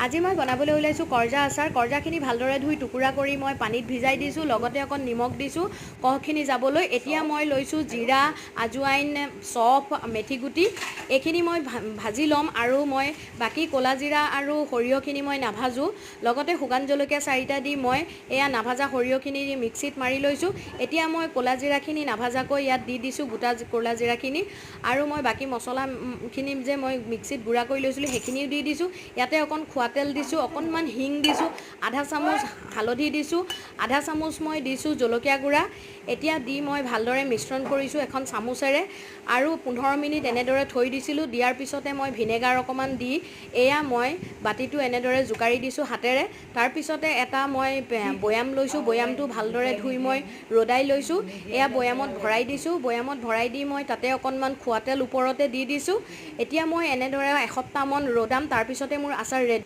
আজি মই বনাবলৈ ওলাইছোঁ কৰজা আচাৰ। কৰজাখিনি ভালদৰে ধুই টুকুৰা কৰি মই পানীত ভিজাই দিছোঁ, লগতে অকণ নিমখ দিছোঁ কহখিনি যাবলৈ। এতিয়া মই লৈছোঁ জিৰা, আজুৱাইন, চফ, মেথিগুটি, এইখিনি মই ভাজি ল'ম আৰু মই বাকী ক'লা জিৰা আৰু সৰিয়হখিনি মই নাভাজোঁ। লগতে শুকান জলকীয়া 4টা দি মই এয়া নাভাজা সৰিয়হখিনি মিক্সিত মাৰি লৈছোঁ। এতিয়া মই ক'লা জিৰাখিনি নাভাজাকৈ ইয়াত দি দিছোঁ, গোটা ক'লা জিৰাখিনি, আৰু মই বাকী মছলাখিনি যে মই মিক্সিত গুড়া কৰি লৈছিলোঁ সেইখিনিও দি দিছোঁ। ইয়াতে অকণ খোৱা তেল দিছোঁ, অকণমান হিং দিছোঁ, আধা চামুচ হালধি দিছোঁ, আধা চামুচ মই দিছোঁ জলকীয়া গুড়া। এতিয়া দি মই ভালদৰে মিশ্ৰণ কৰিছোঁ এখন চামুচেৰে আৰু 15 মিনিট এনেদৰে থৈ দিছিলোঁ। দিয়াৰ পিছতে মই ভিনেগাৰ অকণমান দি এয়া মই বাতিটো এনেদৰে জোকাৰি দিছোঁ হাতেৰে। তাৰপিছতে এটা মই বৈয়াম লৈছোঁ, বৈয়ামটো ভালদৰে ধুই মই ৰ'দাই লৈছোঁ। এয়া বৈয়ামত ভৰাই দিছোঁ, বৈয়ামত ভৰাই দি মই তাতে অকণমান খোৱা তেল ওপৰতে দি দিছোঁ। এতিয়া মই এনেদৰে এসপ্তাহমান ৰ'দাম, তাৰপিছতে মোৰ আচাৰ ৰেডি।